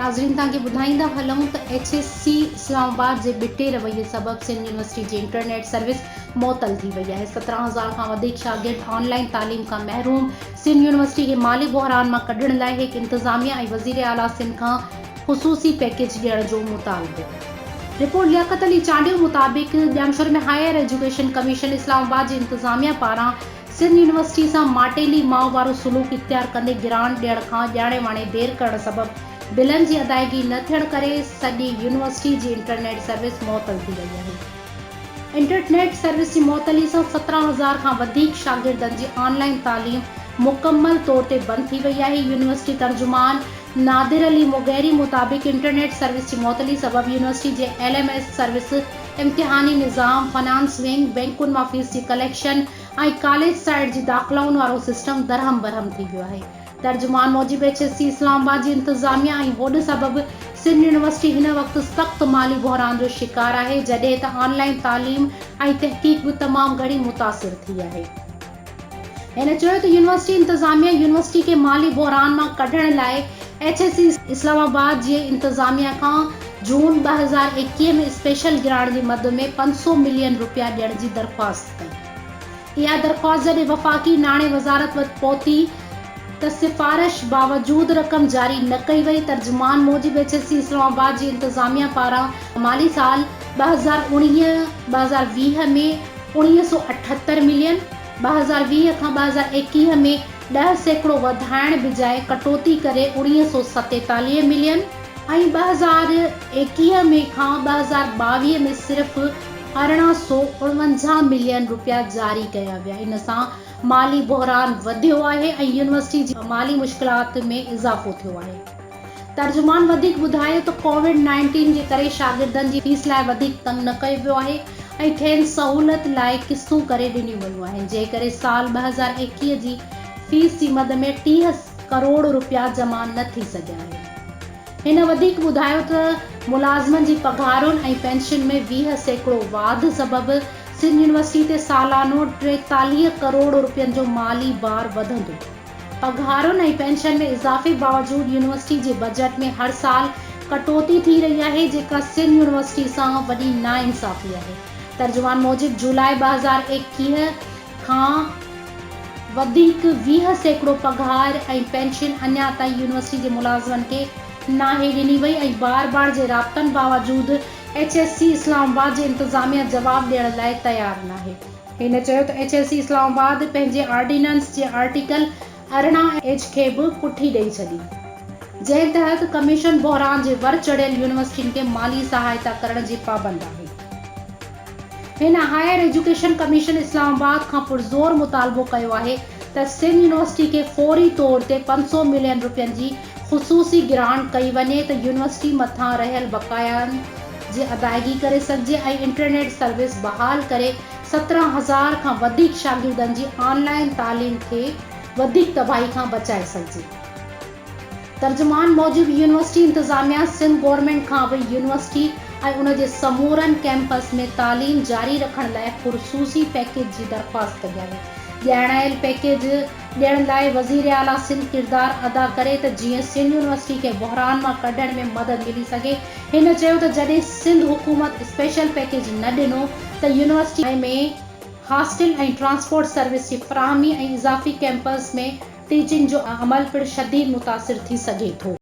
नाज़रीन तव्हांखे ॿुधाईंदा हलूं त HSC इस्लामाबाद जे बिटे रवैये सबबि सिंध यूनिवर्सिटी जी इंटरनेट सर्विस मुअतल थी वई आहे। 17,000 खां वधीक शागिर्द ऑनलाइन तालीम खां महरूम। सिंध यूनिवर्सिटी खे माली बहरान मां कढण लाइ हिक इंतज़ामिया ऐं वज़ीर आला सिंध खां ख़ुसूसी पैकेज ॾियण जो मुतालबो। रिपोर्ट लियाकत अली चांडियो मुताबिक़ ॼामशोर में हायर एजुकेशन कमीशन इस्लामाबाद जी इंतज़ामिया पारां सिंध यूनिवर्सिटी सां माटेली माओ वारो सुलूक इख्तियार कंदे ग्रांट ॾियण खां ॼाणे वाणे देर करण सबबि बिलनि जी अदायगी न थियण करे सॼी यूनिवर्सिटी जी इंटरनेट सर्विस मुअतल थी वई आहे। इंटरनेट सर्विस जी मुअतली सां 17,000 खां वधीक शागिर्दनि जी ऑनलाइन तालीम मुकम्मल तौर ते बंदि थी वई आहे। यूनिवर्सिटी तर्जुमान नादिर अली मुगैरी मुताबिक़ इंटरनेट सर्विस जी मुअतली सबबि यूनिवर्सिटी जे LMS सर्विस, इम्तिहानी निज़ाम, फाइनेंस विंग, बैंकुनि मां फीस जी कलेक्शन ऐं कॉलेज साइड जी दाख़िलाउनि वारो सिस्टम दरहम बरहम थी वियो आहे। तर्जुमान मूजिब HSC इस्लामाबाद जी इंतज़ामिया ऐं होड़ सबबि सिंध यूनिवर्सिटी हिन वक़्तु सख़्त माली बहरान जो शिकार आहे, जॾहिं त ऑनलाइन तालीम ऐं तहक़ीक़ बि तमामु घणी मुतासिर थी आहे। हिन चयो त यूनिवर्सिटी इंतज़ामिया यूनिवर्सिटी खे माली बहरान मां कढण लाइ HSC इस्लामाबाद जे इंतज़ामिया खां जून 2021 में स्पेशल ग्रांट जी मद में 500 मिलियन रुपया ॾियण जी दरख़्वास्त कई। इहा दरख़्वास्त जॾहिं वफ़ाक़ी नाणे वज़ारत वटि पहुती त सिफ़ारिश बावजूद रक़म जारी न कई वई। तर्जुमान मूजिब HSC इस्लामाबाद जी इंतज़ामिया पारां माली साल 2019-2020 में 1978 मिलियन, 2020 खां 2021 में 10% वधाइण बिजाए कटौती करे 1947 मिलियन ऐं 2021 में खां 2022 में सिर्फ़ 1849 मिलियन रुपया जारी कया विया। इन सां माली बहरान वधियो आहे ऐं यूनिवर्सिटी जी माली मुश्किलात में इज़ाफ़ो थियो आहे। तर्जुमान वधीक ॿुधायो त कोविड-19 जे करे शागिर्दनि जी फीस लाइ वधीक तंग न कयो वियो आहे ऐं खेनि सहूलियत लाइ क़िस्तूं करे ॾिनियूं वयूं आहिनि, जंहिं करे साल 2021 जी फीस जी मद में 30 करोड़ रुपया जमा न थी सघिया आहिनि। हिन वधीक ॿुधायो त मुलाज़िमनि जी पघारुनि ऐं पेंशन में 20% वाध सबबि सिंध यूनिवर्सिटी ते सालानो 43 करोड़ रुपयनि जो माली भार वधंदो। पघारुनि ऐं पेंशन में इज़ाफ़े बावजूद यूनिवर्सिटी जे बजट में हर साल कटौती थी रही आहे, जेका सिंध यूनिवर्सिटी सां वॾी नाइंसाफ़ी आहे। तर्जुमान मूजिब जुलाई 2021 खां वधीक 20% पघार ऐं पेंशन अञा ताईं यूनिवर्सिटी जे मुलाज़िमनि खे नाहे ॾिनी वई ऐं बार जे राब्तनि बावजूद HSC इस्लामाबाद जे इंतज़ामिया जवाब ॾियण लाइ तयार नाहे। हिन चयो त HSC इस्लामाबाद पंहिंजे ऑर्डिनेंस जे आर्टिकल 18H खे बि पुठी ॾेई छॾी, जंहिं तहत कमीशन बहरान जे वर चढ़ियल यूनिवर्सिटियुनि खे माली सहायता करण जी पाबंद आहे। हिन हायर एजुकेशन कमीशन इस्लामाबाद खां पुरज़ोर मुतालबो कयो आहे त सिंध यूनिवर्सिटी खे फौरी तौर ते 500 मिलियन रुपयनि जी ख़ुसूसी ग्रांट कई वञे त यूनिवर्सिटी मथां रहियल बक़ायानि जी अदायगी करे सघिजे ऐं इंटरनेट सर्विस बहाल करे 17,000 खां वधीक शागिर्दनि जी ऑनलाइन तालीम खे वधीक तबाही खां बचाए सघिजे। तर्जुमान मूजिब यूनिवर्सिटी इंतज़ामिया सिंध गवर्नमेंट खां बि यूनिवर्सिटी ऐं उन जे समूरनि कैंपस में तालीम जारी रखण लाइ ख़ुसूसी पैकेज जी दरख़्वास्त कई आहे। ॼाणायल पैकेज ॾियण लाइ वज़ीर आला सिंध किरदार अदा करे त जीअं सिंध यूनिवर्सिटी खे बहरान मां कढण में मदद मिली सघे। हिन चयो त जॾहिं सिंध हुकूमत स्पेशल पैकेज न ॾिनो त यूनिवर्सिटी में हॉस्टल ऐं ट्रांसपोर्ट सर्विस जी फ़राहमी ऐं इज़ाफ़ी कैंपस में टीचिंग जो अमल पिणु शदीद मुतासिर थी सघे थो।